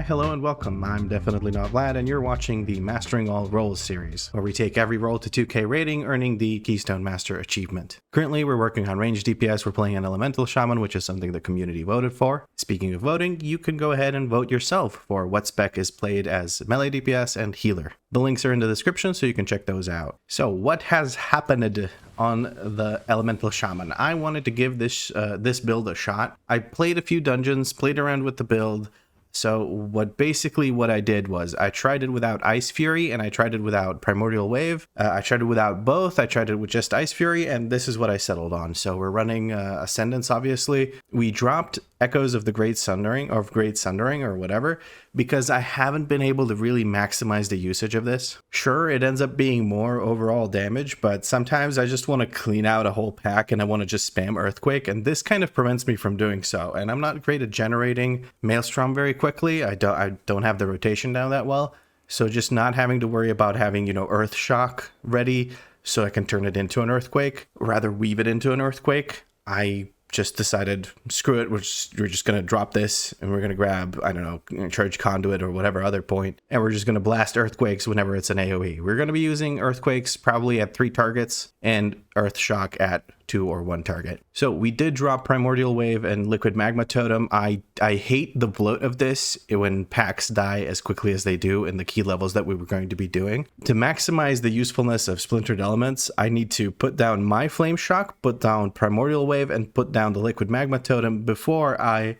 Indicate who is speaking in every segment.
Speaker 1: hello and welcome. I'm definitely not Vlad, and you're watching the Mastering All Roles series, where we take every role to 2K rating, earning the Keystone Master achievement. Currently, we're working on Ranged DPS. We're playing an Elemental Shaman, which is something the community voted for. Speaking of voting, you can go ahead and vote yourself for what spec is played as melee DPS and healer. The links are in the description, so you can check those out. So, what has happened on the Elemental Shaman? I wanted to give this build a shot. I played a few dungeons, played around with the build. So what I did was I tried it without Ice Fury and I tried it without Primordial Wave. I tried it without both. I tried it with just Ice Fury, and this is what I settled on. So we're running Ascendance, obviously. We dropped Echoes of the Great Sundering, or whatever, because I haven't been able to really maximize the usage of this. Sure, it ends up being more overall damage, but sometimes I just want to clean out a whole pack and I want to just spam Earthquake, and this kind of prevents me from doing so. And I'm not great at generating Maelstrom very quickly. I don't have the rotation down that well, so just not having to worry about having, Earth Shock ready so I can turn it into an Earthquake, rather weave it into an Earthquake. I just decided, screw it, we're just going to drop this and we're going to grab, I don't know, Charge Conduit or whatever other point, and we're just going to blast Earthquakes whenever it's an AoE. We're going to be using Earthquakes probably at 3 targets and Earth Shock at 2 or 1 target. So we did drop Primordial Wave and Liquid Magma Totem. I hate the bloat of this when packs die as quickly as they do in the key levels that we were going to be doing. To maximize the usefulness of Splintered Elements, I need to put down my Flame Shock, put down Primordial Wave, and put down the Liquid Magma Totem before I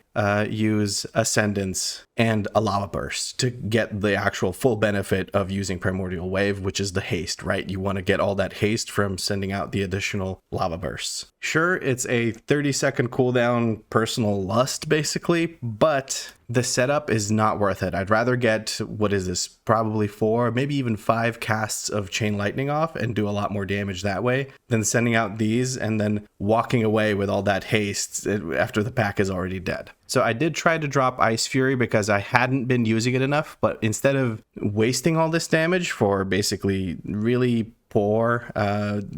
Speaker 1: use Ascendance and a Lava Burst to get the actual full benefit of using Primordial Wave, which is the haste, right? You want to get all that haste from sending out the additional Lava Bursts. Sure, it's a 30-second cooldown personal lust, basically, but the setup is not worth it. I'd rather get, what is this, probably 4, maybe even 5 casts of Chain Lightning off and do a lot more damage that way than sending out these and then walking away with all that haste after the pack is already dead. So I did try to drop Ice Fury because I hadn't been using it enough, but instead of wasting all this damage for basically really poor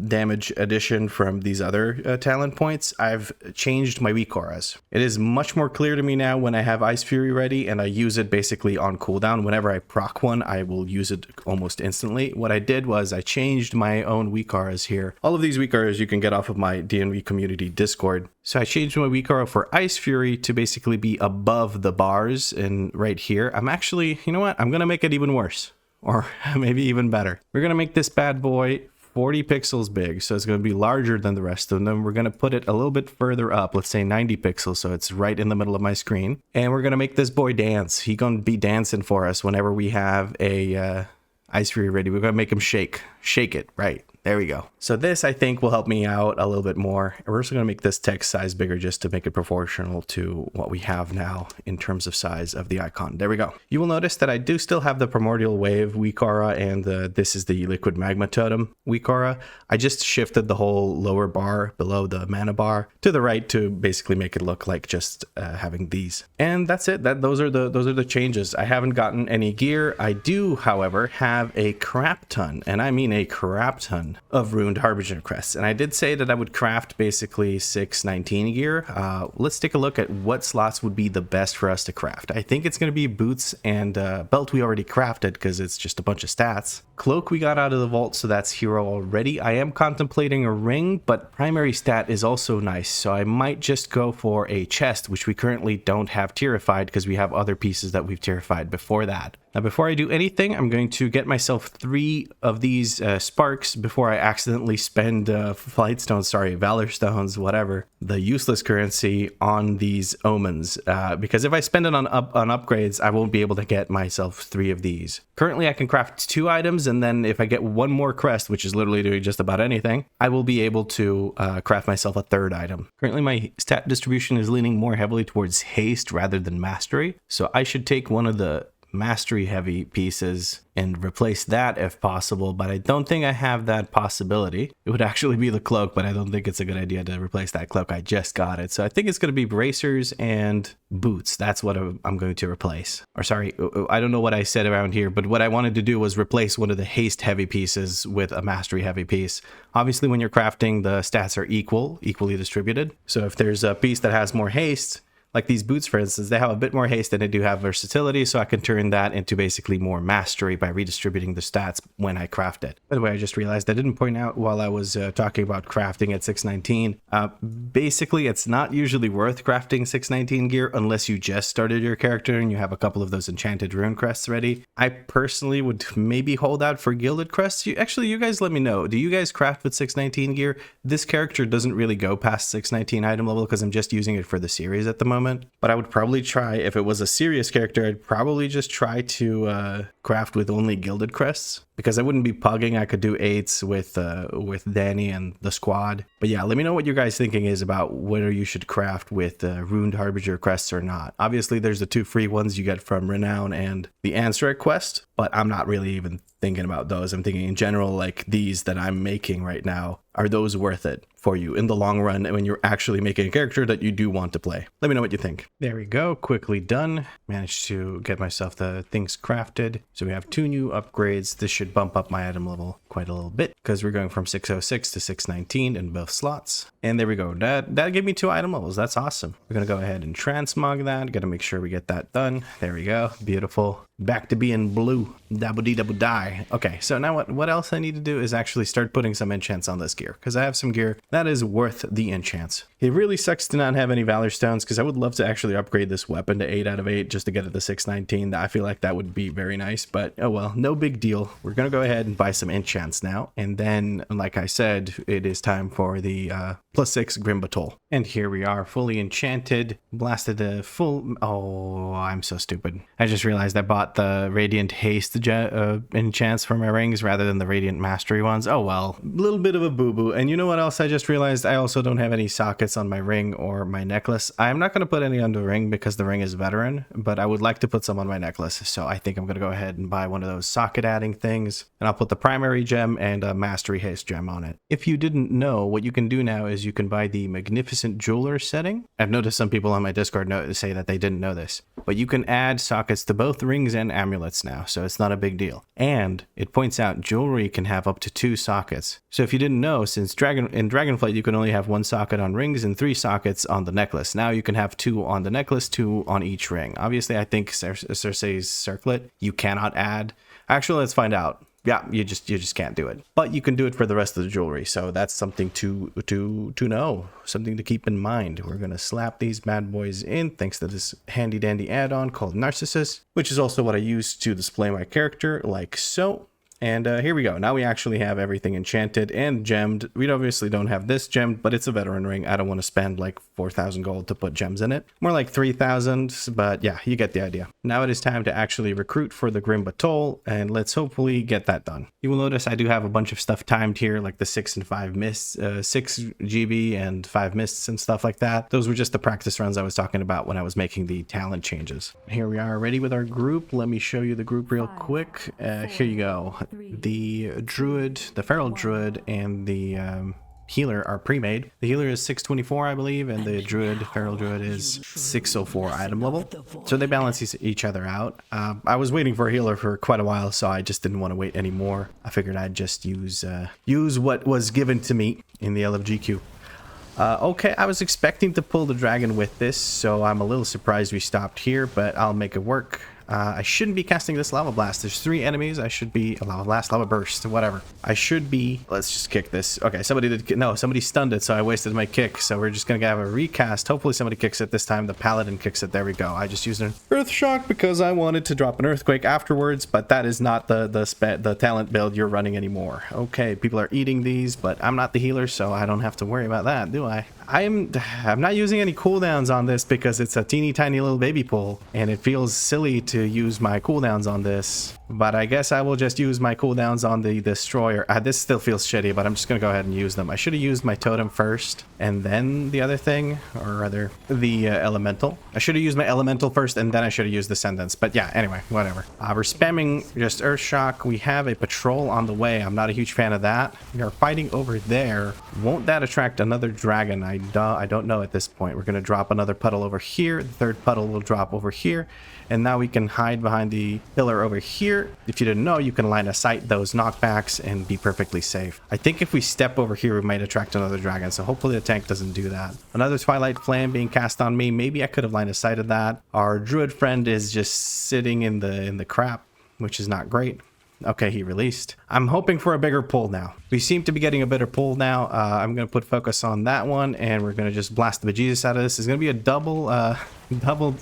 Speaker 1: damage addition from these other talent points, I've changed my WeakAuras. It is much more clear to me now when I have Ice Fury ready and I use it basically on cooldown. Whenever I proc one, I will use it almost instantly. What I did was I changed my own WeakAuras here. All of these WeakAuras you can get off of my DNV community Discord. So I changed my WeakAura for Ice Fury to basically be above the bars, and right here, I'm actually, you know what? I'm going to make it even worse. Or maybe even better. We're going to make this bad boy 40 pixels big, so it's going to be larger than the rest of them. We're going to put it a little bit further up, let's say 90 pixels, so it's right in the middle of my screen. And we're going to make this boy dance. He's going to be dancing for us whenever we have a Ice Fury ready. We're going to make him shake. Shake it, right. There we go. So this, I think, will help me out a little bit more. We're also going to make this text size bigger just to make it proportional to what we have now in terms of size of the icon. There we go. You will notice that I do still have the Primordial Wave WeakAura and this is the Liquid Magma Totem WeakAura. I just shifted the whole lower bar below the mana bar to the right to basically make it look like just having these. And that's it. Those are the changes. I haven't gotten any gear. I do, however, have a crap ton, and I mean a crap ton, of Ruined Harbinger crests, and I did say that I would craft basically 619 gear. Let's take a look at what slots would be the best for us to craft. I think it's going to be boots and belt we already crafted because it's just a bunch of stats. Cloak we got out of the vault, so that's hero already. I am contemplating a ring, but primary stat is also nice, so I might just go for a chest, which we currently don't have tierified because we have other pieces that we've tierified before that. Now, before I do anything, I'm going to get myself 3 of these sparks before I accidentally spend Valor Stones, whatever, the useless currency on these omens. Because if I spend it on upgrades, I won't be able to get myself 3 of these. Currently, I can craft 2 items, and then if I get 1 more crest, which is literally doing just about anything, I will be able to craft myself a 3rd item. Currently, my stat distribution is leaning more heavily towards haste rather than mastery, so I should take one of the mastery heavy pieces and replace that if possible, but I don't think I have that possibility. It would actually be the cloak, but I don't think it's a good idea to replace that cloak. I just got it. So I think it's going to be bracers and boots. That's what I'm going to replace. Or sorry, I don't know what I said around here, but what I wanted to do was replace one of the haste heavy pieces with a mastery heavy piece. Obviously, when you're crafting, the stats are equally distributed. So if there's a piece that has more haste, Like these boots, for instance, they have a bit more haste and they do have versatility, so I can turn that into basically more mastery by redistributing the stats when I craft it. By the way, I just realized I didn't point out while I was talking about crafting at 619. Basically, it's not usually worth crafting 619 gear unless you just started your character and you have a couple of those enchanted rune crests ready. I personally would maybe hold out for gilded crests. You guys let me know. Do you guys craft with 619 gear? This character doesn't really go past 619 item level because I'm just using it for the series at the moment. But I would probably try, if it was a serious character, I'd probably just try to craft with only gilded crests, because I wouldn't be pugging. I could do 8s with Danny and the squad. But yeah, let me know what your guys' thinking is about whether you should craft with Runed Harbinger crests or not. Obviously, there's the 2 free ones you get from Renown and the Answer quest, but I'm not really even thinking about those. I'm thinking in general, like these that I'm making right now, are those worth it for you in the long run when you're actually making a character that you do want to play? Let me know what you think. There we go, quickly done. Managed to get myself the things crafted. So we have 2 new upgrades. This should bump up my item level quite a little bit because we're going from 606 to 619 in both slots. And there we go. That gave me 2 item levels. That's awesome. We're gonna go ahead and transmog that. Gotta make sure we get that done. There we go. Beautiful. Back to being blue. Double D double die. Okay, so now what else I need to do is actually start putting some enchants on this gear, because I have some gear that is worth the enchants. It really sucks to not have any Valor Stones, because I would love to actually upgrade this weapon to 8 out of 8 just to get it to 619. I feel like that would be very nice, but oh well, no big deal. We're gonna go ahead and buy some enchants now, and then, like I said, it is time for the +6 Grim Batol. And here we are, fully enchanted, blasted a full... Oh, I'm so stupid. I just realized I bought the Radiant Haste enchants for my rings rather than the Radiant Mastery ones. Oh well, a little bit of a boo-boo. And you know what else I just realized? I also don't have any sockets on my ring or my necklace. I'm not going to put any on the ring because the ring is veteran, but I would like to put some on my necklace. So I think I'm going to go ahead and buy one of those socket adding things, and I'll put the primary gem and a Mastery Haste gem on it. If you didn't know, what you can do now is you can buy the Magnificent Jeweler setting. I've noticed some people on my Discord say that they didn't know this, but you can add sockets to both rings and amulets now, so it's not a big deal. And it points out jewelry can have up to 2 sockets. So if you didn't know, since in Dragonflight you can only have 1 socket on rings and 3 sockets on the necklace, now you can have 2 on the necklace, 2 on each ring. Obviously, I think Cersei's circlet you cannot add. Actually, let's find out. Yeah, you just can't do it. But you can do it for the rest of the jewelry, so that's something to know, something to keep in mind. We're gonna slap these bad boys in thanks to this handy dandy add-on called Narcissus, which is also what I use to display my character, like so. And here we go. Now we actually have everything enchanted and gemmed. We obviously don't have this gemmed, but it's a veteran ring. I don't want to spend like 4,000 gold to put gems in it. More like 3,000, but yeah, you get the idea. Now it is time to actually recruit for the Grim Batol, and let's hopefully get that done. You will notice I do have a bunch of stuff timed here, like the 6 and 5 mists, 6 GB and 5 mists and stuff like that. Those were just the practice runs I was talking about when I was making the talent changes. Here we are ready with our group. Let me show you the group real quick. Here you go. The druid, the feral druid, and the healer are pre-made. The healer is 624, I believe, and the druid, feral druid, is 604 item level. So they balance each other out. I was waiting for a healer for quite a while, so I just didn't want to wait anymore. I figured I'd just use what was given to me in the LFGQ. Okay, I was expecting to pull the dragon with this, so I'm a little surprised we stopped here, but I'll make it work. I shouldn't be casting this lava blast. There's 3 enemies. I should be a lava blast, lava burst, whatever. I should be. Let's just kick this. Okay, somebody stunned it, so I wasted my kick. So we're just gonna have a recast. Hopefully somebody kicks it this time. The paladin kicks it. There we go. I just used an earth shock because I wanted to drop an earthquake afterwards, but that is not the talent build you're running anymore. Okay, people are eating these, but I'm not the healer, so I don't have to worry about that, do I? I'm not using any cooldowns on this because it's a teeny tiny little baby pool, and it feels silly to use my cooldowns on this, but I guess I will just use my cooldowns on the destroyer. This still feels shitty, but I'm just gonna go ahead and use them. I should have used my totem first and then the other thing, or rather the elemental. I should have used my elemental first and then I should have used the sentence, but yeah, anyway, whatever. We're spamming just earth shock. We have a patrol on the way. I'm not a huge fan of that. We are fighting over there. Won't that attract another dragon? I don't know at this point. We're going to drop another puddle over here. The third puddle will drop over here. And now we can hide behind the pillar over here. If you didn't know, you can line of sight those knockbacks and be perfectly safe. I think if we step over here, we might attract another dragon. So hopefully the tank doesn't do that. Another Twilight Flame being cast on me. Maybe I could have line of sighted that. Our druid friend is just sitting in the crap, which is not great. Okay, he released. I'm hoping for a bigger pull now. We seem to be getting a better pull now. I'm going to put focus on that one, and we're going to just blast the bejesus out of this. It's going to be a double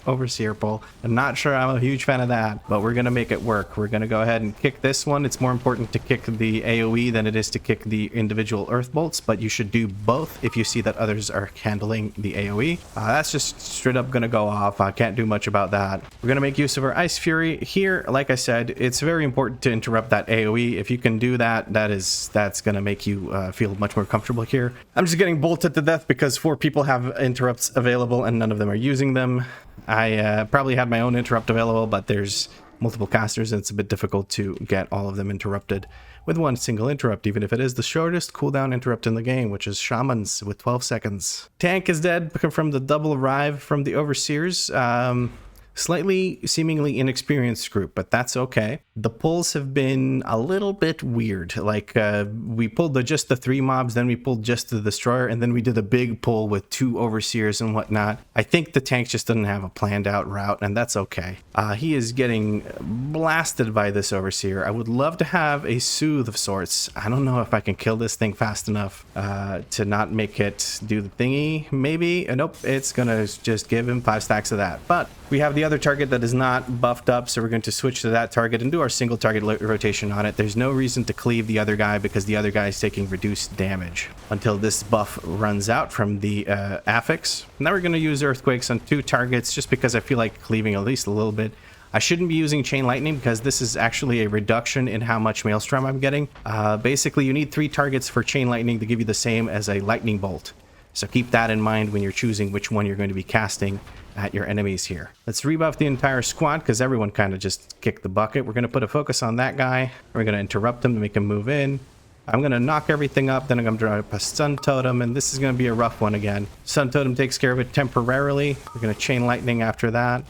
Speaker 1: overseer pull. I'm not sure I'm a huge fan of that, but we're going to make it work. We're going to go ahead and kick this one. It's more important to kick the AoE than it is to kick the individual earth bolts, but you should do both if you see that others are handling the AoE. That's just straight up going to go off. I can't do much about that. We're going to make use of our Ice Fury here. Like I said, it's very important to interrupt that AoE. If you can do that, that's going to make you feel much more comfortable here. I'm just getting bolted to death because 4 people have interrupts available and none of them are using them. I probably had my own interrupt available, but there's multiple casters and it's a bit difficult to get all of them interrupted with one single interrupt, even if it is the shortest cooldown interrupt in the game, which is Shamans with 12 seconds. Tank is dead from the double arrive from the Overseers. Slightly seemingly inexperienced group, but that's okay. The pulls have been a little bit weird. Like we pulled just the 3 mobs, then we pulled just the destroyer, and then we did a big pull with 2 overseers and whatnot. I think the tank just doesn't have a planned out route, and that's okay. He is getting blasted by this overseer. I would love to have a soothe of sorts. I don't know if I can kill this thing fast enough to not make it do the thingy. Maybe. Nope, it's gonna just give him 5 stacks of that. But we have the other target that is not buffed up, so we're going to switch to that target and do our single target rotation on it. There's no reason to cleave the other guy because the other guy is taking reduced damage until this buff runs out from the affix. Now we're going to use earthquakes on 2 targets just because I feel like cleaving at least a little bit. I shouldn't be using chain lightning because this is actually a reduction in how much maelstrom I'm getting. Basically, you need 3 targets for chain lightning to give you the same as a lightning bolt. So keep that in mind when you're choosing which one you're going to be casting at your enemies here. Let's rebuff the entire squad because everyone kind of just kicked the bucket. We're going to put a focus on that guy. We're going to interrupt him to make him move in. I'm going to knock everything up, then I'm going to drop a stun totem, and this is going to be a rough one again. Stun totem takes care of it temporarily. We're going to chain lightning after that.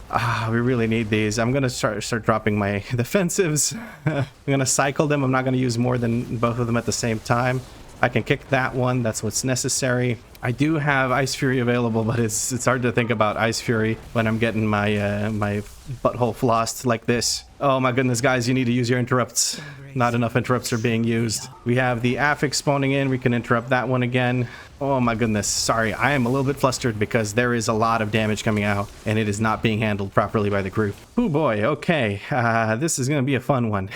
Speaker 1: We really need these. I'm going to start dropping my defensives. I'm going to cycle them. I'm not going to use more than both of them at the same time. I can kick that one. That's what's necessary. I do have Ice Fury available, but it's hard to think about Ice Fury when I'm getting my my butthole flossed like this. Oh my goodness, guys, you need to use your interrupts. Not enough interrupts are being used. We have the affix spawning in. We can interrupt that one again. Oh my goodness. Sorry, I am a little bit flustered because there is a lot of damage coming out and it is not being handled properly by the group. Oh boy, okay. This is going to be a fun one.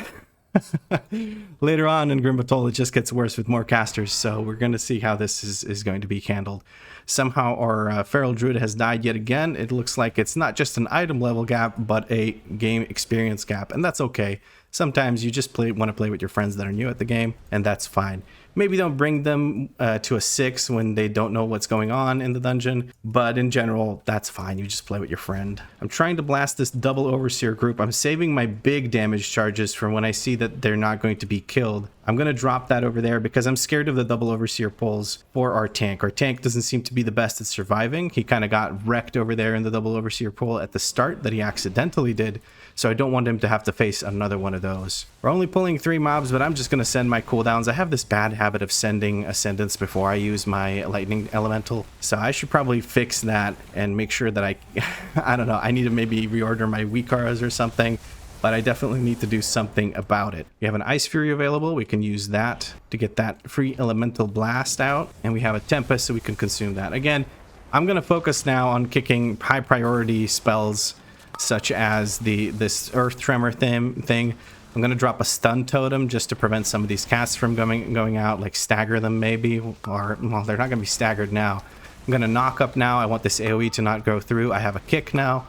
Speaker 1: Later on in Batol, it just gets worse with more casters, so we're going to see how this is going to be handled. Somehow our Feral Druid has died yet again. It looks like it's not just an item level gap, but a game experience gap, and that's okay. Sometimes you just want to play with your friends that are new at the game, and that's fine. Maybe don't bring them to a 6 when they don't know what's going on in the dungeon, but in general, that's fine. You just play with your friend. I'm trying to blast this double overseer group. I'm saving my big damage charges for when I see that they're not going to be killed. I'm going to drop that over there because I'm scared of the double overseer pulls for our tank. Our tank doesn't seem to be the best at surviving. He kind of got wrecked over there in the double overseer pull at the start that he accidentally did. So I don't want him to have to face another one of those. We're only pulling 3 mobs, but I'm just going to send my cooldowns. I have this bad habit of sending Ascendants before I use my Lightning Elemental. So I should probably fix that and make sure that I don't know, I need to maybe reorder my WeakAuras or something. But I definitely need to do something about it. We have an Ice Fury available. We can use that to get that free Elemental Blast out. And we have a Tempest, so we can consume that. Again, I'm going to focus now on kicking high priority spells such as this Earth Tremor thing. I'm going to drop a Stun Totem just to prevent some of these casts from going out, like stagger them maybe. Or, well, they're not going to be staggered now. I'm going to knock up now. I want this AoE to not go through. I have a kick now.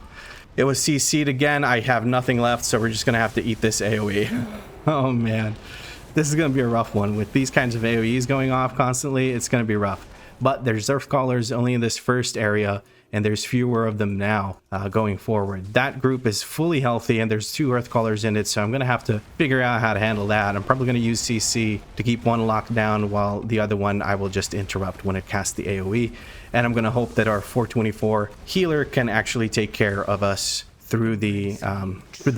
Speaker 1: It was CC'd again. I have nothing left, so we're just going to have to eat this AoE. Oh, man. This is going to be a rough one. With these kinds of AoEs going off constantly, it's going to be rough. but there's Earthcallers only in this first area, and there's fewer of them now going forward. That group is fully healthy, and there's 2 Earthcallers in it, so I'm going to have to figure out how to handle that. I'm probably going to use CC to keep one locked down, while the other one I will just interrupt when it casts the AoE. And I'm going to hope that our 424 healer can actually take care of us through the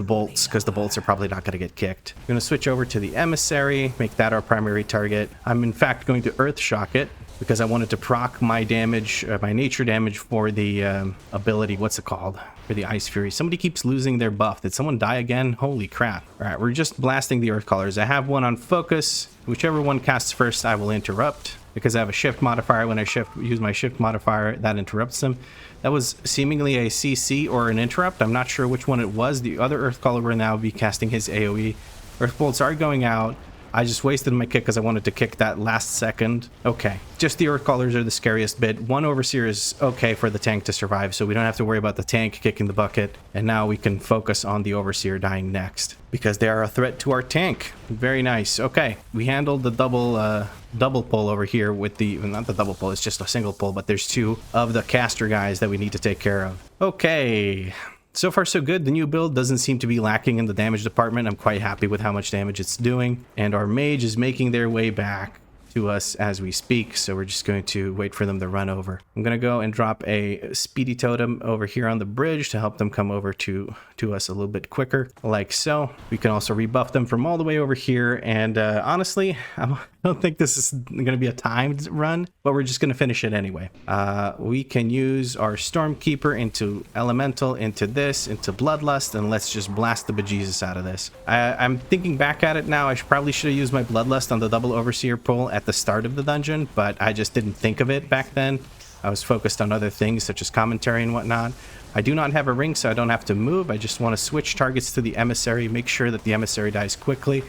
Speaker 1: bolts, because the bolts are probably not going to get kicked. I'm going to switch over to the emissary, make that our primary target. I'm in fact going to Earth Shock it, because I wanted to proc my damage, my nature damage for the ability, what's it called? For the Ice Fury. Somebody keeps losing their buff. Did someone die again? Holy crap. All right, we're just blasting the Earthcallers. I have one on focus. Whichever one casts first, I will interrupt, because I have a shift modifier. When I use my shift modifier, that interrupts them. That was seemingly a CC or an interrupt. I'm not sure which one it was. The other Earthcaller will now be casting his AoE. Earth bolts are going out. I just wasted my kick because I wanted to kick that last second. Okay, just the Earthcallers are the scariest bit. 1 Overseer is okay for the tank to survive, so we don't have to worry about the tank kicking the bucket. And now we can focus on the Overseer dying next, because they are a threat to our tank. Very nice. Okay, we handled the double pull over here with the, well, not the double pull, it's just a single pull, but there's 2 of the caster guys that we need to take care of. Okay. So far so good. The new build doesn't seem to be lacking in the damage department. I'm quite happy with how much damage it's doing. And our mage is making their way back to us as we speak, so we're just going to wait for them to run over. I'm going to go and drop a speedy totem over here on the bridge to help them come over to us a little bit quicker, like so. We can also rebuff them from all the way over here, and honestly, I don't think this is going to be a timed run, but we're just going to finish it anyway. We can use our Stormkeeper into Elemental, into this, into Bloodlust, and let's just blast the bejesus out of this. I'm thinking back at it now, I probably should have used my Bloodlust on the double Overseer pull at the start of the dungeon, but I just didn't think of it back then. I was focused on other things such as commentary and whatnot. I do not have a ring, so I don't have to move. I just want to switch targets to the emissary, make sure that the emissary dies quickly.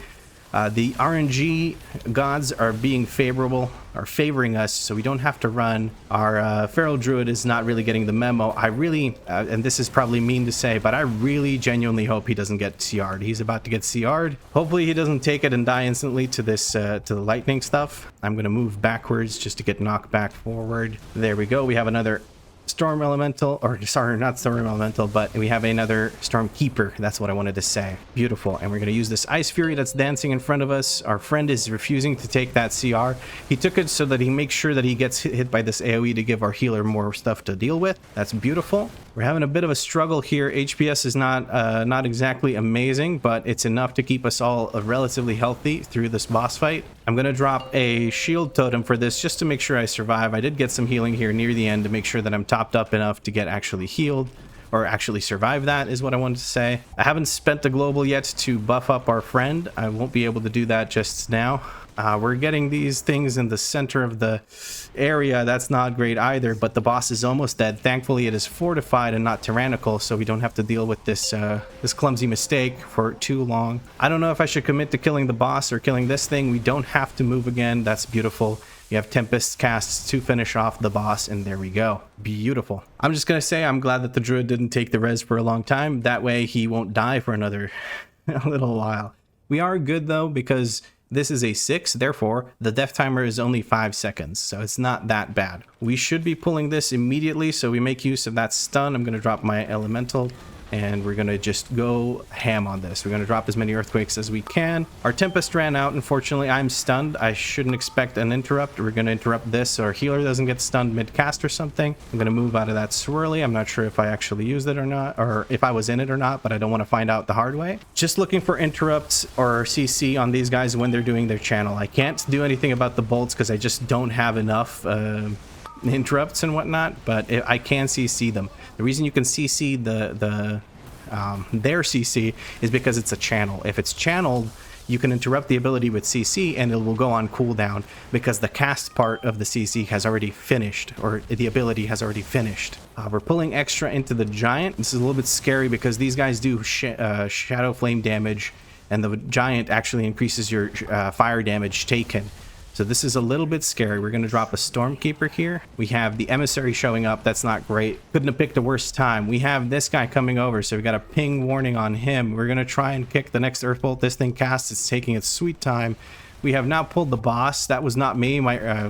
Speaker 1: The RNG gods are being favoring us, so we don't have to run. Our Feral Druid is not really getting the memo. I really, and this is probably mean to say, but I really genuinely hope he doesn't get CR'd. He's about to get CR'd. Hopefully he doesn't take it and die instantly to this, to the lightning stuff. I'm going to move backwards just to get knocked back forward. There we go. We have another Storm Elemental, or sorry, not Storm Elemental, but we have another Stormkeeper. That's what I wanted to say. Beautiful. And we're going to use this Ice Fury that's dancing in front of us. Our friend is refusing to take that CR. He took it so that he makes sure that he gets hit by this AoE to give our healer more stuff to deal with. That's beautiful. We're having a bit of a struggle here. HPS is not exactly amazing, but it's enough to keep us all relatively healthy through this boss fight. I'm going to drop a shield totem for this just to make sure I survive. I did get some healing here near the end to make sure that I'm topped up enough to get actually healed, or actually survive. That is what I wanted to say. I haven't spent the global yet to buff up our friend. I won't be able to do that just now. We're getting these things in the center of the area. That's not great either, but the boss is almost dead. Thankfully, it is fortified and not tyrannical, so we don't have to deal with this this clumsy mistake for too long. I don't know if I should commit to killing the boss or killing this thing. We don't have to move again. That's beautiful. You have Tempest casts to finish off the boss, and there we go. Beautiful. I'm just going to say I'm glad that the druid didn't take the res for a long time. That way he won't die for another little while. We are good, though, because this is a 6, therefore the death timer is only 5 seconds, so it's not that bad. We should be pulling this immediately, so we make use of that stun. I'm going to drop my elemental, and we're going to just go ham on this. We're going to drop as many earthquakes as we can. Our Tempest ran out, unfortunately. I'm stunned. I shouldn't expect an interrupt. We're going to interrupt this so our healer doesn't get stunned mid-cast or something. I'm going to move out of that swirly. I'm not sure if I actually used it or not, or if I was in it or not, but I don't want to find out the hard way. Just looking for interrupts or CC on these guys when they're doing their channel. I can't do anything about the bolts because I just don't have enough interrupts and whatnot, but I can CC them. The reason you can CC their CC is because it's a channel. If it's channeled, you can interrupt the ability with CC and it will go on cooldown because the cast part of the CC has already finished, or the ability has already finished. We're pulling extra into the giant. This is a little bit scary because these guys do shadow flame damage, and the giant actually increases your fire damage taken. So this is a little bit scary. We're going to drop a Stormkeeper here. We have the Emissary showing up. That's not great. Couldn't have picked a worse time. We have this guy coming over, so we got a ping warning on him. We're going to try and kick the next Earthbolt this thing casts. It's taking its sweet time. We have now pulled the boss. That was not me. My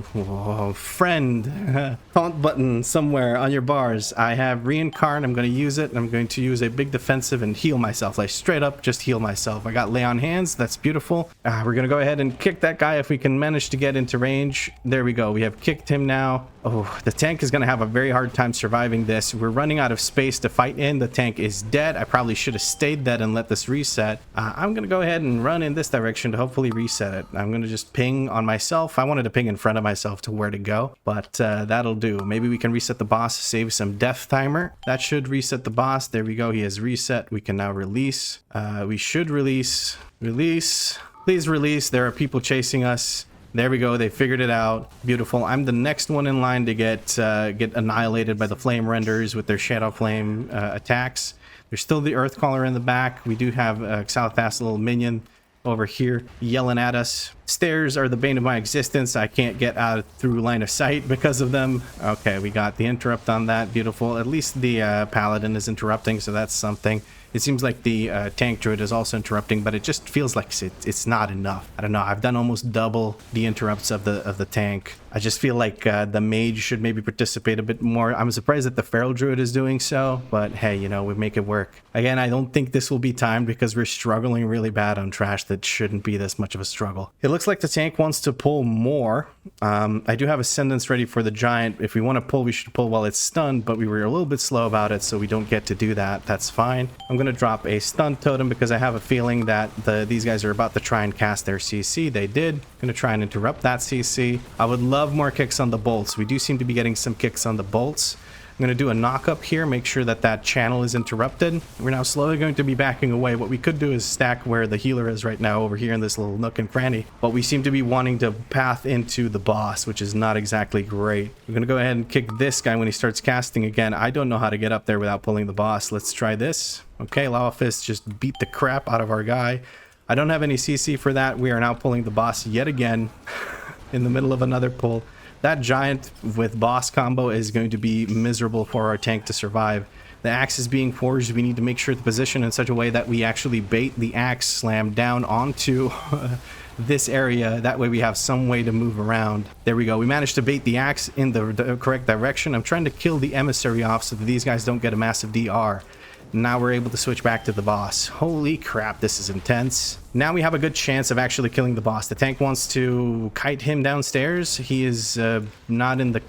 Speaker 1: friend. Taunt button somewhere on your bars. I have reincarn. I'm going to use it. I'm going to use a big defensive and heal myself. Like straight up just heal myself. I got lay on hands. That's beautiful. We're going to go ahead and kick that guy if we can manage to get into range. There we go. We have kicked him now. Oh, the tank is going to have a very hard time surviving this. We're running out of space to fight in. The tank is dead. I probably should have stayed dead and let this reset. I'm going to go ahead and run in this direction to hopefully reset it. I'm going to just ping on myself. I wanted to ping in front of myself to where to go, but that'll do. Maybe we can reset the boss, save some death timer. That should reset the boss. There we go. He has reset. We can now release. We should release. Release. Please release. There are people chasing us. There we go. They figured it out. Beautiful. I'm the next one in line to get annihilated by the flame renders with their shadow flame attacks. There's still the earth caller in the back. We do have Xalthas, little minion over here yelling at us. Stairs are the bane of my existence. I can't get out through line of sight because of them. Okay, we got the interrupt on that. Beautiful. At least the paladin is interrupting, so that's something. It seems like the tank druid is also interrupting, but it just feels like it's not enough. I don't know. I've done almost double the interrupts of the tank. I just feel like the mage should maybe participate a bit more. I'm surprised that the feral druid is doing so, but hey, you know, we make it work. Again, I don't think this will be timed because we're struggling really bad on trash that shouldn't be this much of a struggle. It looks like the tank wants to pull more. I do have Ascendance ready for the giant. If we want to pull, we should pull while it's stunned, but we were a little bit slow about it, so we don't get to do that. That's fine. I'm going to drop a stun totem because I have a feeling that these guys are about to try and cast their CC. They did. I'm going to try and interrupt that CC. I would love more kicks on the bolts. We do seem to be getting some kicks on the bolts. I'm going to do a knock up here, make sure that that channel is interrupted. We're now slowly going to be backing away. What we could do is stack where the healer is right now over here in this little nook and cranny, but we seem to be wanting to path into the boss, which is not exactly great. We're going to go ahead and kick this guy when he starts casting again. I don't know how to get up there without pulling the boss. Let's try this. Okay, Lava Fist just beat the crap out of our guy. I don't have any CC for that. We are now pulling the boss yet again in the middle of another pull. That giant with boss combo is going to be miserable for our tank to survive. The axe is being forged. We need to make sure the position in such a way that we actually bait the axe slam down onto this area. That way we have some way to move around. There we go. We managed to bait the axe in the correct direction. I'm trying to kill the emissary off so that these guys don't get a massive DR. Now we're able to switch back to the boss. Holy crap, this is intense. Now we have a good chance of actually killing the boss. The tank wants to kite him downstairs. He is not in the...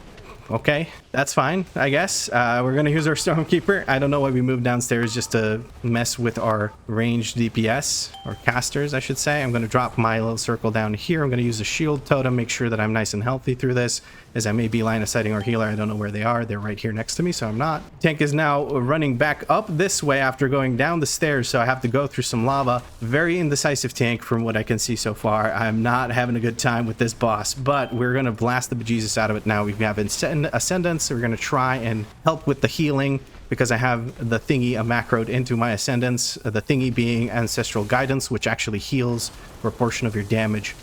Speaker 1: Okay, that's fine, I guess. We're going to use our Stormkeeper. I don't know why we moved downstairs, just to mess with our ranged DPS, or casters, I should say. I'm going to drop my little circle down here. I'm going to use a shield totem, make sure that I'm nice and healthy through this, as I may be line of sighting our healer. I don't know where they are. They're right here next to me, so I'm not. Tank is now running back up this way after going down the stairs, so I have to go through some lava. Very indecisive tank from what I can see so far. I'm not having a good time with this boss, but we're going to blast the bejesus out of it now. We have Ascendance, so we're going to try and help with the healing because I have the thingy macroed into my Ascendance, the thingy being Ancestral Guidance, which actually heals for a portion of your damage.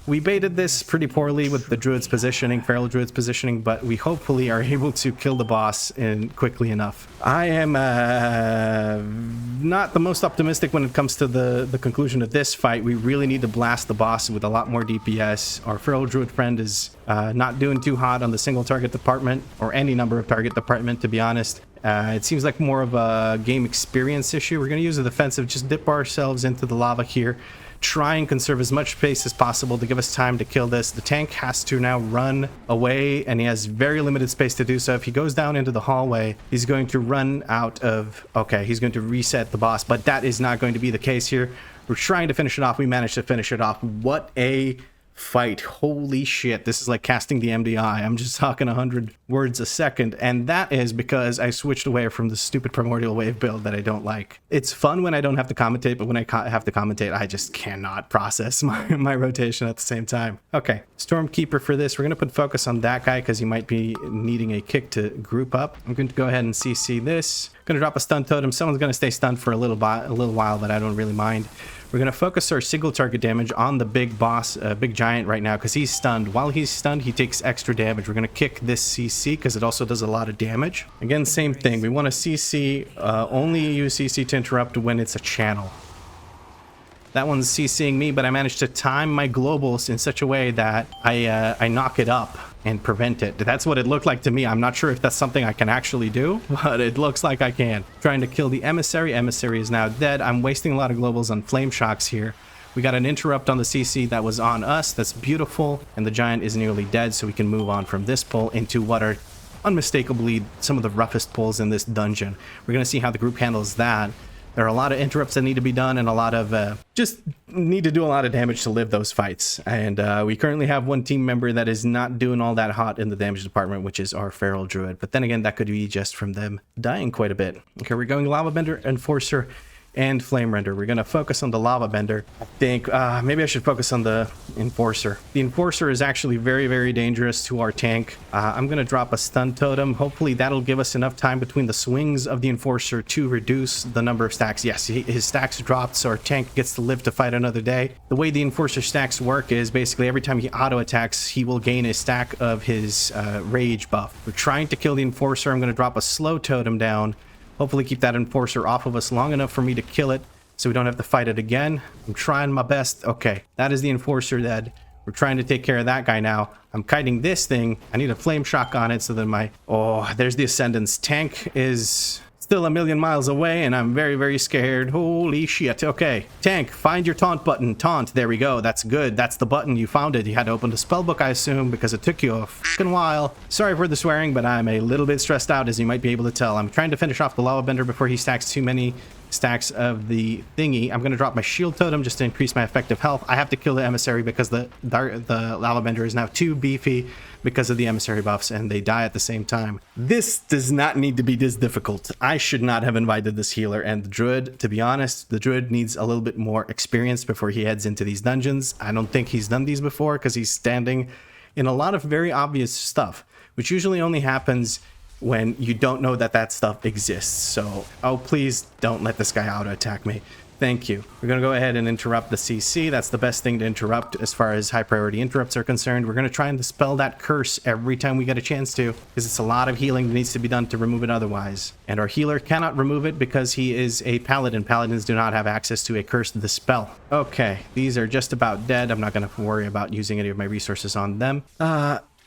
Speaker 1: We baited this pretty poorly with the druid's positioning, feral druid's positioning, but we hopefully are able to kill the boss quickly enough. I am not the most optimistic when it comes to the conclusion of this fight. We really need to blast the boss with a lot more DPS. Our feral druid friend is not doing too hot on the single target department, or any number of target department, to be honest. It seems like more of a game experience issue. We're going to use a defensive, just dip ourselves into the lava here. Try and conserve as much space as possible to give us time to kill this. The tank has to now run away, and he has very limited space to do so. If he goes down into the hallway, he's going to run out of... Okay, he's going to reset the boss, but that is not going to be the case here. We're trying to finish it off. We managed to finish it off. What a fight. Holy shit. This is like casting the MDI. I'm just talking 100 words a second, and that is because I switched away from the stupid primordial wave build that I don't like. It's fun when I don't have to commentate, but when I have to commentate, I just cannot process my rotation at the same time. Okay, Stormkeeper for this. We're going to put focus on that guy because he might be needing a kick to group up. I'm going to go ahead and CC this. I'm going to drop a stun totem. Someone's going to stay stunned for a little while, but I don't really mind. We're going to focus our single target damage on the big boss, big giant right now, because he's stunned. While he's stunned, he takes extra damage. We're going to kick this CC because it also does a lot of damage. Again, same thing. We want to CC, only use CC to interrupt when it's a channel. That one's CCing me, but I managed to time my globals in such a way that I knock it up and prevent it. That's what it looked like to me. I'm not sure if that's something I can actually do, but it looks like I can. Trying to kill the emissary. Emissary is now dead. I'm wasting a lot of globals on flame shocks here. We got an interrupt on the CC that was on us. That's beautiful. And the giant is nearly dead, so we can move on from this pull into what are unmistakably some of the roughest pulls in this dungeon. We're going to see how the group handles that. There are a lot of interrupts that need to be done and a lot of just need to do a lot of damage to live those fights. And we currently have one team member that is not doing all that hot in the damage department, which is our Feral Druid. But then again, that could be just from them dying quite a bit. Okay, we're going Lava Bender, Enforcer, and Flame Render. We're going to focus on the Lava Bender. I think maybe I should focus on the Enforcer. The Enforcer is actually very, very dangerous to our tank. I'm going to drop a stun totem. Hopefully that'll give us enough time between the swings of the Enforcer to reduce the number of stacks. Yes, his stacks dropped, so our tank gets to live to fight another day. The way the Enforcer stacks work is basically every time he auto attacks, he will gain a stack of his rage buff. We're trying to kill the Enforcer. I'm going to drop a slow totem down. Hopefully keep that Enforcer off of us long enough for me to kill it so we don't have to fight it again. I'm trying my best. Okay, that is the Enforcer dead. We're trying to take care of that guy now. I'm kiting this thing. I need a flame shock on it so that my... Oh, there's the Ascendance. Tank is still a million miles away and I'm very, very scared. Holy shit. Okay, tank, find your taunt button. Taunt, there we go. That's good. That's the button. You found it. You had to open the spellbook, I assume, because it took you a fucking while. Sorry for the swearing, but I'm a little bit stressed out, as you might be able to tell. I'm trying to finish off the Lava Bender before he stacks too many stacks of the thingy. I'm going to drop my shield totem just to increase my effective health. I have to kill the emissary because the Lava Bender is now too beefy because of the emissary buffs and they die at the same time. This does not need to be this difficult. I should not have invited this healer and the druid. To be honest, the druid needs a little bit more experience before he heads into these dungeons. I don't think he's done these before because he's standing in a lot of very obvious stuff, which usually only happens when you don't know that that stuff exists. So, oh, please don't let this guy auto attack me. Thank you. We're going to go ahead and interrupt the CC. That's the best thing to interrupt as far as high priority interrupts are concerned. We're going to try and dispel that curse every time we get a chance to, because it's a lot of healing that needs to be done to remove it otherwise. And our healer cannot remove it because he is a paladin. Paladins do not have access to a curse to dispel. Okay, these are just about dead. I'm not going to worry about using any of my resources on them.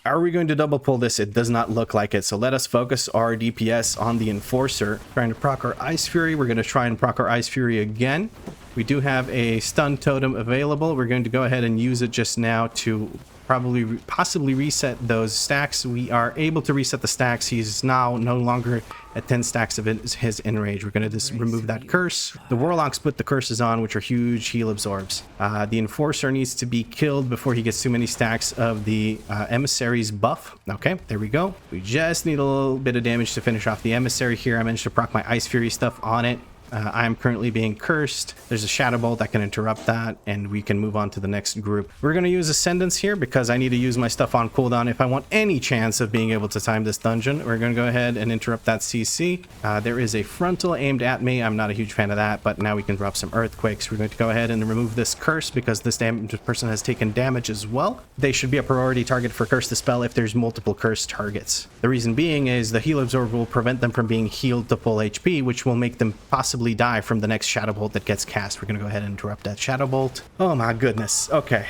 Speaker 1: Are we going to double pull this? It does not look like it. So let us focus our DPS on the Enforcer. Trying to proc our Ice Fury. We're going to try and proc our Ice Fury again. We do have a stun totem available. We're going to go ahead and use it just now to possibly reset those stacks. We are able to reset the stacks. He's now no longer at 10 stacks of his enrage. We're going to just remove that curse. The Warlocks put the curses on, which are huge heal absorbs. The Enforcer needs to be killed before he gets too many stacks of the Emissary's buff. Okay, there we go. We just need a little bit of damage to finish off the Emissary here. I managed to proc my Ice Fury stuff on it. I am currently being cursed. There's a Shadow Bolt that can interrupt that, and we can move on to the next group. We're going to use Ascendance here because I need to use my stuff on cooldown if I want any chance of being able to time this dungeon. We're going to go ahead and interrupt that CC. There is a frontal aimed at me. I'm not a huge fan of that, but now we can drop some Earthquakes. We're going to go ahead and remove this curse because this person has taken damage as well. They should be a priority target for Curse Dispel if there's multiple curse targets. The reason being is the Heal Absorb will prevent them from being healed to full HP, which will make them possibly die from the next Shadow Bolt that gets cast. We're going to go ahead and interrupt that Shadow Bolt. Oh my goodness. Okay.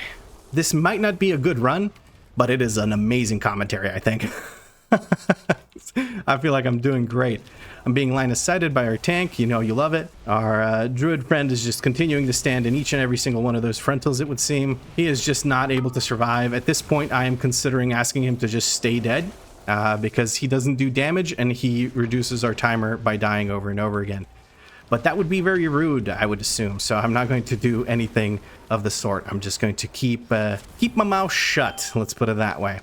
Speaker 1: This might not be a good run, but it is an amazing commentary, I think. I feel like I'm doing great. I'm being line of sighted by our tank. You know, you love it. Our druid friend is just continuing to stand in each and every single one of those frontals, it would seem. He is just not able to survive. At this point, I am considering asking him to just stay dead because he doesn't do damage and he reduces our timer by dying over and over again. But that would be very rude, I would assume. So I'm not going to do anything of the sort. I'm just going to keep my mouth shut. Let's put it that way.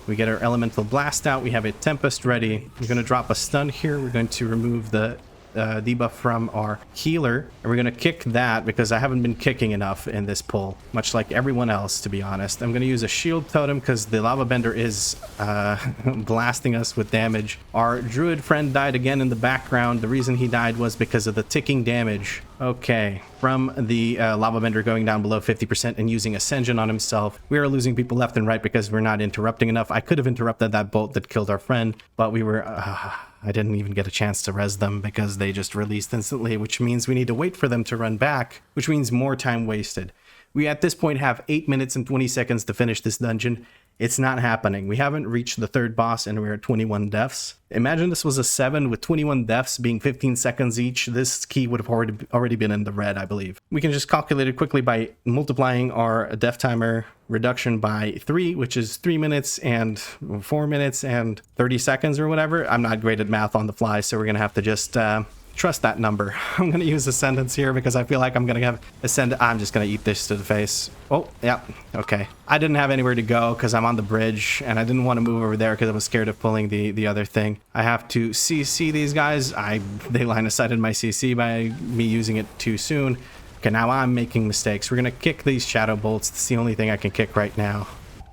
Speaker 1: We get our Elemental Blast out. We have a Tempest ready. We're going to drop a stun here. We're going to remove the debuff from our healer. And we're going to kick that because I haven't been kicking enough in this pull, much like everyone else, to be honest. I'm going to use a shield totem because the Lava Bender is blasting us with damage. Our druid friend died again in the background. The reason he died was because of the ticking damage Okay, from the lava bender going down below 50% and using Ascension on himself, we are losing people left and right because we're not interrupting enough. I could have interrupted that bolt that killed our friend, but we were... I didn't even get a chance to res them because they just released instantly, which means we need to wait for them to run back, which means more time wasted. We at this point have 8 minutes and 20 seconds to finish this dungeon. It's not happening. We haven't reached the third boss and we're at 21 deaths. Imagine this was a 7 with 21 deaths being 15 seconds each. This key would have already been in the red, I believe. We can just calculate it quickly by multiplying our death timer reduction by 3, which is 3 minutes and 4 minutes and 30 seconds or whatever. I'm not great at math on the fly, so we're going to have to just... trust that number. I'm going to use Ascendance here because I feel like I'm going to have Ascend. I'm just going to eat this to the face. Oh, yeah. Okay. I didn't have anywhere to go because I'm on the bridge and I didn't want to move over there because I was scared of pulling the other thing. I have to CC these guys. They line of sighted my CC by me using it too soon. Okay, now I'm making mistakes. We're going to kick these shadow bolts. It's the only thing I can kick right now.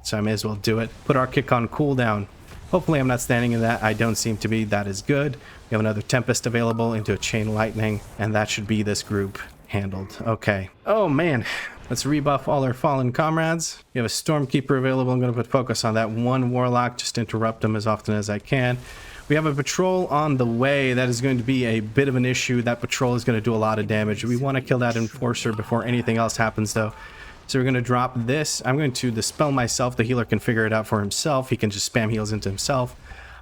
Speaker 1: So I may as well do it. Put our kick on cooldown. Hopefully I'm not standing in that. I don't seem to be. That is good. We have another Tempest available into a Chain Lightning, and that should be this group handled. Okay. Oh, man. Let's rebuff all our fallen comrades. We have a Stormkeeper available. I'm going to put focus on that one Warlock, just interrupt them as often as I can. We have a patrol on the way. That is going to be a bit of an issue. That patrol is going to do a lot of damage. We want to kill that Enforcer before anything else happens, though. So we're going to drop this. I'm going to dispel myself. The healer can figure it out for himself. He can just spam heals into himself.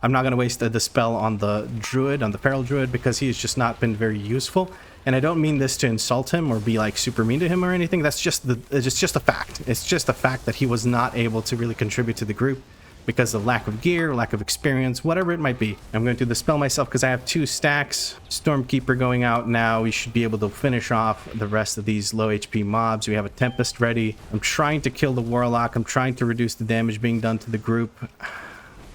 Speaker 1: I'm not going to waste the dispel on the druid, on the Peril druid, because he has just not been very useful. And I don't mean this to insult him or be like super mean to him or anything. That's just it's just a fact. It's just a fact that he was not able to really contribute to the group because of lack of gear, lack of experience, whatever it might be. I'm going to dispel myself because I have 2 stacks. Stormkeeper going out now. We should be able to finish off the rest of these low HP mobs. We have a Tempest ready. I'm trying to kill the Warlock. I'm trying to reduce the damage being done to the group.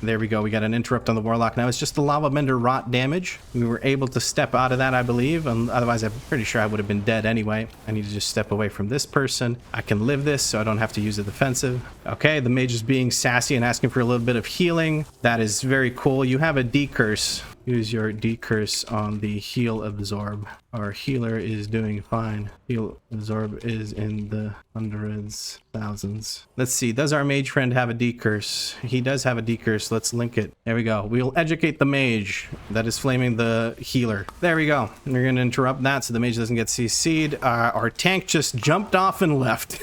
Speaker 1: There we go. We got an interrupt on the Warlock. Now it's just the Lava Bender rot damage. We were able to step out of that, I believe. Otherwise, I'm pretty sure I would have been dead anyway. I need to just step away from this person. I can live this, so I don't have to use a defensive. Okay, the mage is being sassy and asking for a little bit of healing. That is very cool. You have a decurse. Use your decurse on the heal absorb. Our healer is doing fine. Heal absorb is in the hundreds, thousands. Let's see. Does our mage friend have a decurse? He does have a decurse. Let's link it. There we go. We'll educate the mage that is flaming the healer. There we go. We're going to interrupt that so the mage doesn't get CC'd. Our tank just jumped off and left.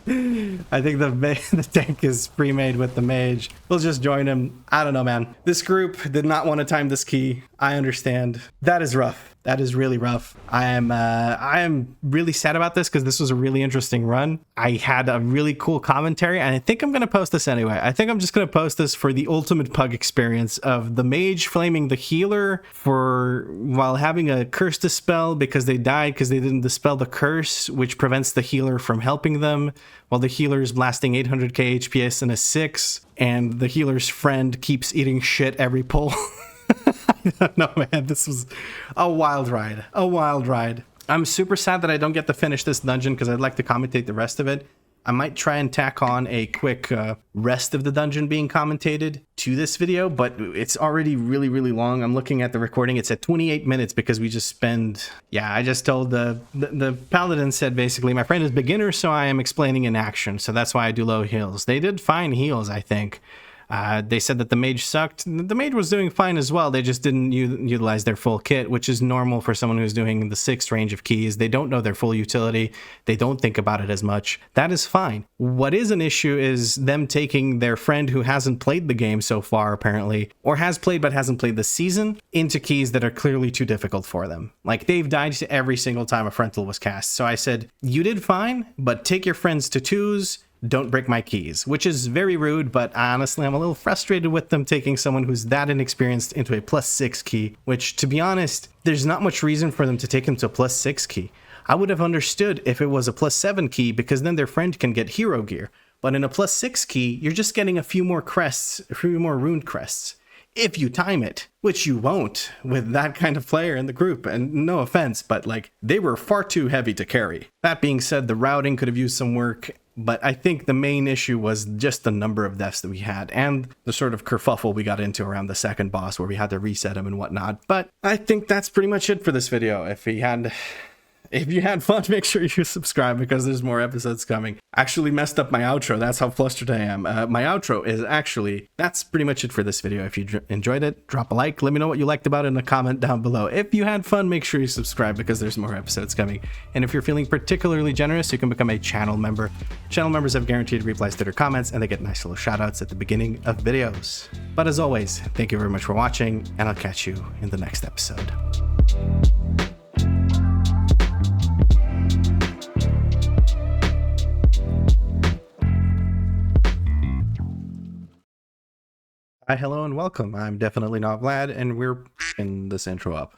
Speaker 1: I think the tank is pre-made with the mage. We'll just join him. I don't know, man. This group did not want to time this key. I understand. That is rough. That is really rough. I am really sad about this because this was a really interesting run. I had a really cool commentary, and I think I'm going to post this anyway. I think I'm just going to post this for the ultimate pug experience of the mage flaming the healer while having a curse dispel because they died because they didn't dispel the curse, which prevents the healer from helping them, while the healer is blasting 800k HPS in a 6, and the healer's friend keeps eating shit every pull. I don't know, man. This was a wild ride. A wild ride. I'm super sad that I don't get to finish this dungeon because I'd like to commentate the rest of it. I might try and tack on a quick rest of the dungeon being commentated to this video, but it's already really, really long. I'm looking at the recording. It's at 28 minutes because we just spend... Yeah, I just told the paladin said basically, my friend is beginner, so I am explaining in action. So that's why I do low heals. They did fine heals, I think. They said that the mage sucked. The mage was doing fine as well. They just didn't utilize their full kit, which is normal for someone who's doing the 6th range of keys. They don't know their full utility. They don't think about it as much. That is fine. What is an issue is them taking their friend who hasn't played the game so far, apparently, or has played but hasn't played the season, into keys that are clearly too difficult for them. Like, they've died every single time a frontal was cast. So I said, you did fine, but take your friends to 2s. Don't break my keys, which is very rude, but honestly, I'm a little frustrated with them taking someone who's that inexperienced into a +6 key, which, to be honest, there's not much reason for them to take him to a +6 key. I would have understood if it was a +7 key, because then their friend can get hero gear. But in a +6 key, you're just getting a few more crests, a few more runed crests. If you time it, which you won't with that kind of player in the group. And no offense, but like, they were far too heavy to carry. That being said, the routing could have used some work. But I think the main issue was just the number of deaths that we had and the sort of kerfuffle we got into around the second boss where we had to reset him and whatnot. But I think that's pretty much it for this video. If you had fun, make sure you subscribe because there's more episodes coming. Actually messed up my outro. That's how flustered I am. My outro is that's pretty much it for this video. If you enjoyed it, drop a like. Let me know what you liked about it in a comment down below. If you had fun, make sure you subscribe because there's more episodes coming. And if you're feeling particularly generous, you can become a channel member. Channel members have guaranteed replies to their comments and they get nice little shout outs at the beginning of videos. But as always, thank you very much for watching and I'll catch you in the next episode. Hi, hello, and welcome. I'm definitely not Vlad, and we're in this intro up.